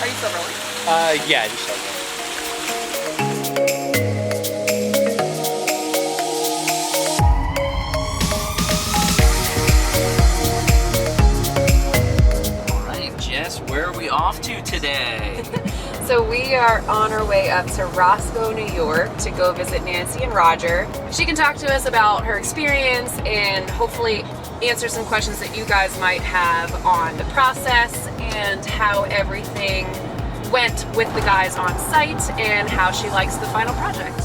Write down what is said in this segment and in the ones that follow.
Are you still rolling? Yeah, just started. Alright, Jess, where are we off to today? So we are on our way up to Roscoe, New York to go visit Nancy and Roger. She can talk to us about her experience and hopefully answer some questions that you guys might have on the process and how everything went with the guys on site and how she likes the final project.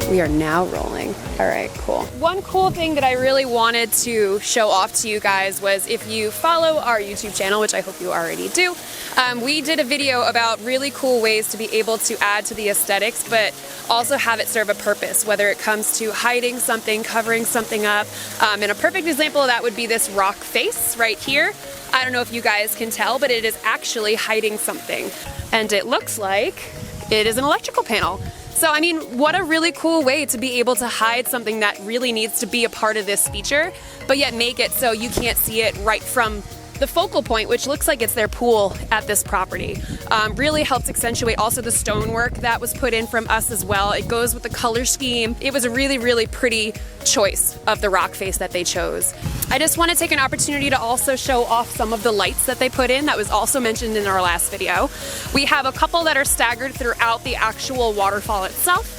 We are now rolling. All right, cool. One cool thing that I really wanted to show off to you guys was if you follow our YouTube channel, which I hope you already do, we did a video about really cool ways to be able to add to the aesthetics, but also have it serve a purpose, whether it comes to hiding something, covering something up. And a perfect example of that would be this rock face right here. I don't know if you guys can tell, but it is actually hiding something. And it looks like it is an electrical panel. So, I mean, what a really cool way to be able to hide something that really needs to be a part of this feature, but yet make it so you can't see it right from the focal point, which looks like it's their pool at this property. Really helps accentuate also the stonework that was put in from us as well. It goes with the color scheme. It was a really, really pretty choice of the rock face that they chose. I just want to take an opportunity to also show off some of the lights that they put in that was also mentioned in our last video. We have a couple that are staggered throughout the actual waterfall itself.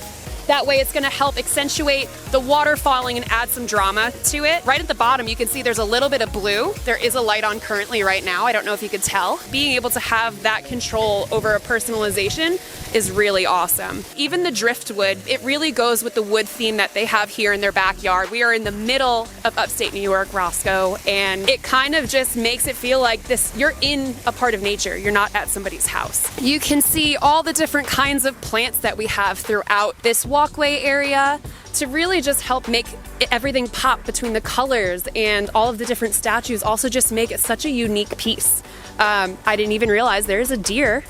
That way it's going to help accentuate the water falling and add some drama to it. Right at the bottom you can see there's a little bit of blue. There is a light on currently right now. I don't know if you could tell. Being able to have that control over a personalization is really awesome. Even the driftwood, it really goes with the wood theme that they have here in their backyard. We are in the middle of upstate New York, Roscoe, and it kind of just makes it feel like this, you're in a part of nature. You're not at somebody's house. You can see all the different kinds of plants that we have throughout this walkway area to really just help make everything pop between the colors, and all of the different statues also just make it such a unique piece. I didn't even realize there's a deer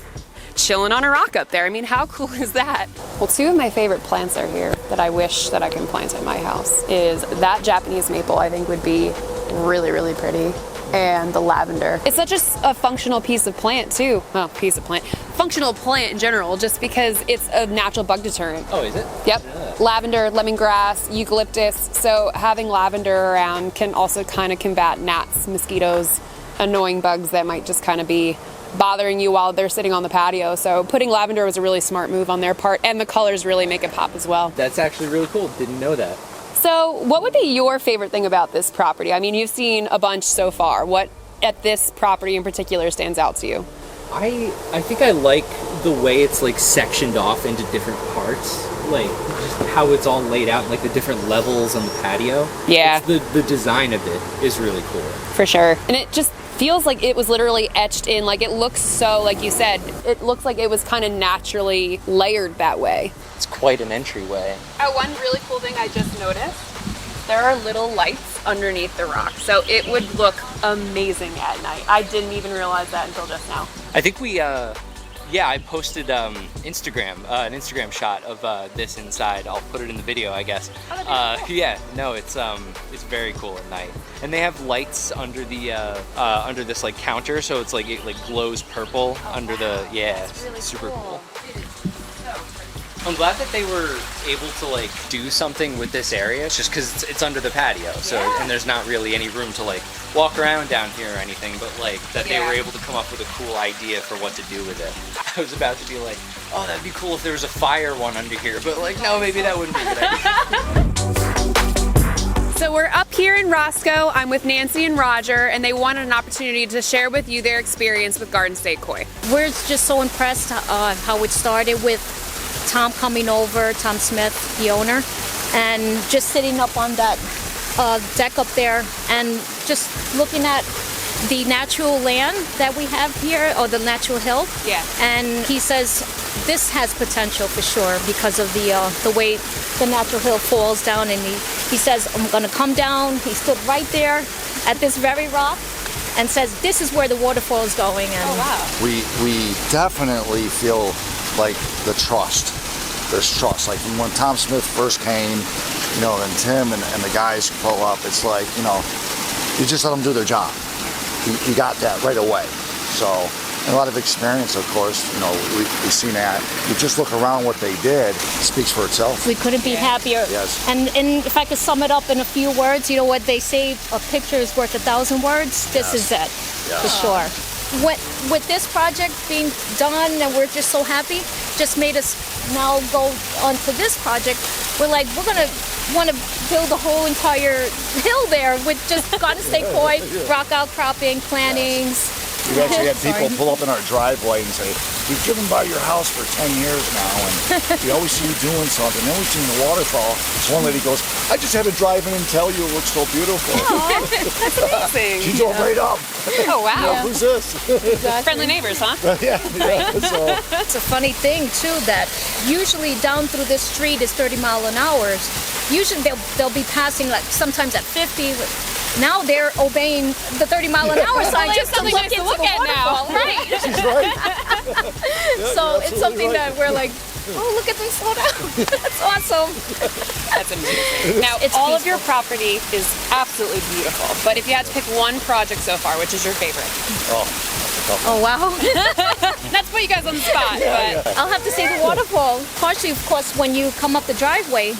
chilling on a rock up there. I mean, how cool is that? Well, two of my favorite plants are here that I wish that I can plant in my house is that Japanese maple. I think would be really, really pretty. And the lavender. It's such a functional piece of plant too. Well, functional plant in general, just because it's a natural bug deterrent. Oh, is it? Yep. Yeah. Lavender, lemongrass, eucalyptus. So having lavender around can also kind of combat gnats, mosquitoes, annoying bugs that might just kind of be bothering you while they're sitting on the patio. So putting lavender was a really smart move on their part, and the colors really make it pop as well. That's actually really cool. Didn't know that. So what would be your favorite thing about this property? I mean, you've seen a bunch so far. What at this property in particular stands out to you? I think I like the way it's like sectioned off into different parts, like just how it's all laid out, like the different levels on the patio. Yeah. The design of it is really cool. For sure. And it just feels like it was literally etched in. Like it looks so, like you said, it looks like it was kind of naturally layered that way. It's quite an entryway. One really cool thing I just noticed, there are little lights underneath the rock. So it would look amazing at night. I didn't even realize that until just now. I think we, I posted an Instagram shot of this inside. I'll put it in the video, I guess. Oh, yeah, no, it's very cool at night. And they have lights under the under this like counter, so it's like it like glows purple under the That's really super cool. I'm glad that they were able to like do something with this area, just because it's under the patio, so and there's not really any room to like walk around down here or anything, but like that they were able to come up with a cool idea for what to do with it. I was about to be like, oh, that'd be cool if there was a fire one under here, but like, no, maybe that wouldn't be a good idea. So we're up here in Roscoe. I'm with Nancy and Roger, and they wanted an opportunity to share with you their experience with Garden State Koi. We're just so impressed how it started with Tom coming over, Tom Smith, the owner, and just sitting up on that deck up there and just looking at the natural land that we have here, or the natural hill. Yeah. And he says this has potential for sure because of the way the natural hill falls down, and he says, I'm gonna come down. He stood right there at this very rock and says, this is where the waterfall is going. And oh, wow. We definitely feel like the trust. There's trust. Like when Tom Smith first came, and Tim and the guys pull up, it's like, you just let them do their job. he got that right away. So, and a lot of experience, of course. You know, we've seen that. You just look around what they did, it speaks for itself. We couldn't be happier. Yes. And if I could sum it up in a few words, you know what they say, a picture is worth 1,000 words? This is it, for sure. With this project being done, and we're just so happy, just made us now go on to this project. We're like, we're gonna want to build a whole entire hill there with just Garden State Koi, rock outcropping, plantings. We've actually had people pull up in our driveway and say, we've driven by your house for 10 years now, and we always see you doing something. Then we've seen the waterfall. This one lady goes, I just had to drive in and tell you it looks so beautiful. That's amazing. She drove right up. Oh, wow. Yeah, who's this? Friendly neighbors, huh? yeah. So. It's a funny thing, too, that usually down through this street is 30 miles an hour. Usually they'll be passing, like, sometimes at 50. Now they're obeying the 30-mile-an-hour sign just to look into the waterfall. Right. She's right. So it's something that we're like, oh, look at them slow down. That's awesome. That's amazing. Now, It's all of your peaceful. property is absolutely beautiful, but if you had to pick one project so far, which is your favorite? Oh, wow. Not to put you guys on the spot, but I'll have to say the waterfall. Partially, of course, when you come up the driveway,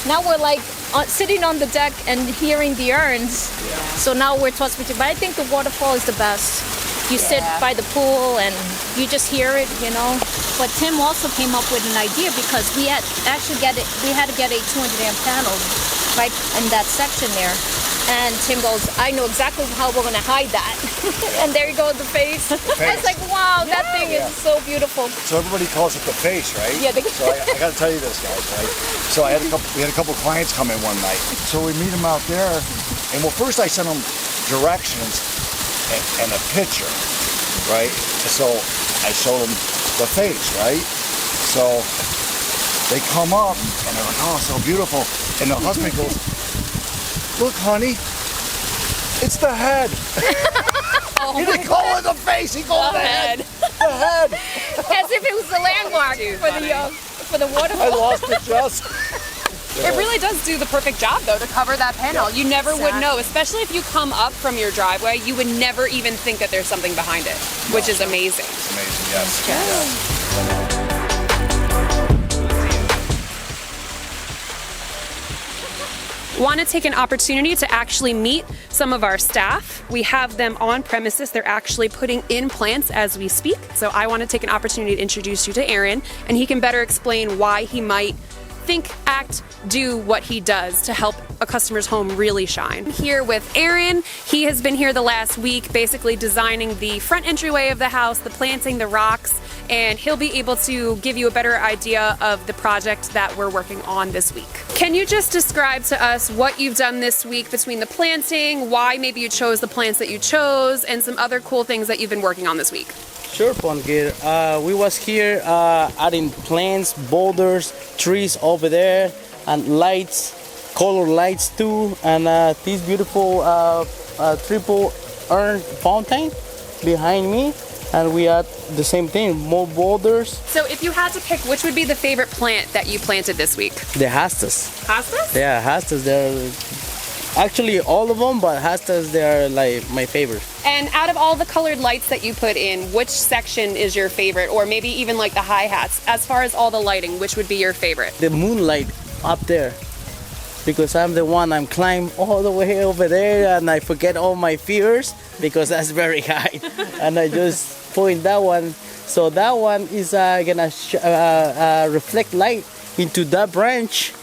now we're like sitting on the deck and hearing the urns. So now we're tossed between. But I think the waterfall is the best. You sit by the pool and you just hear it, you know. But Tim also came up with an idea because we had to get a 200 amp panel right in that section there. And Tim goes, I know exactly how we're going to hide that. And there you go, the face. It's like, wow, that thing is so beautiful. So everybody calls it the face, right? Yeah. So I got to tell you this, guys, right? So we had a couple clients come in one night. So we meet them out there, and well, first I sent them directions and a picture, right? So I showed them the face, right? So they come up and they're like, oh, so beautiful. And the husband goes, look, honey, it's the head. He didn't call it the face, he called it the head. The head. As if it was the landmark for the I waterfall. lost it just. it really does do the perfect job, though, to cover that panel. You never would know, especially if you come up from your driveway, you would never even think that there's something behind it, which is amazing. It's amazing, yes. Want to take an opportunity to actually meet some of our staff. We have them on premises. They're actually putting in plants as we speak. So I want to take an opportunity to introduce you to Aaron, and he can better explain why he might think, act, do what he does to help a customer's home really shine. Here with Aaron, he has been here the last week basically designing the front entryway of the house, the planting, the rocks, and he'll be able to give you a better idea of the project that we're working on this week. Can you just describe to us what you've done this week between the planting, why maybe you chose the plants that you chose, and some other cool things that you've been working on this week? Sure, Pongir. We was here adding plants, boulders, trees over there, and lights, color lights too, and this beautiful triple urn fountain behind me. And we add the same thing, more boulders. So if you had to pick, which would be the favorite plant that you planted this week? The hostas. Hostas? Yeah, hostas. They're actually all of them, but hostas, they're like my favorite. And out of all the colored lights that you put in, which section is your favorite? Or maybe even like the hi-hats. As far as all the lighting, which would be your favorite? The moonlight up there, because I'm the one, I'm climb all the way over there and I forget all my fears because that's very high. And I just point that one. So that one is gonna reflect light into that branch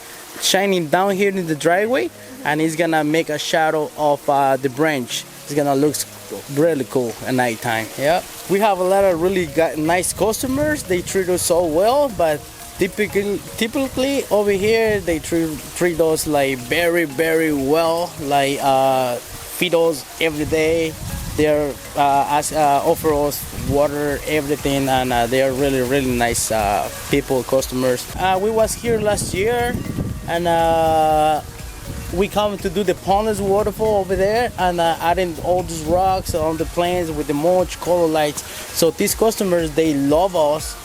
shining down here in the driveway, and it's gonna make a shadow of the branch. It's gonna look really cool at nighttime. Yeah, we have a lot of really nice customers. They treat us so well, but typically over here they treat us like very well, like feed us every day. They're offer us water, everything, and they are really nice people, customers. We was here last year, and we come to do the pondless waterfall over there, and adding all these rocks on the plains with the mulch, color lights. So these customers, they love us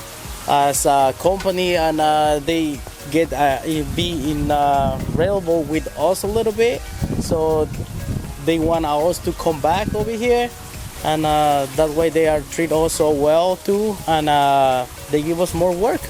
as a company, and they get be in available with us a little bit. So they want us to come back over here and that way they are treated also well too, and they give us more work.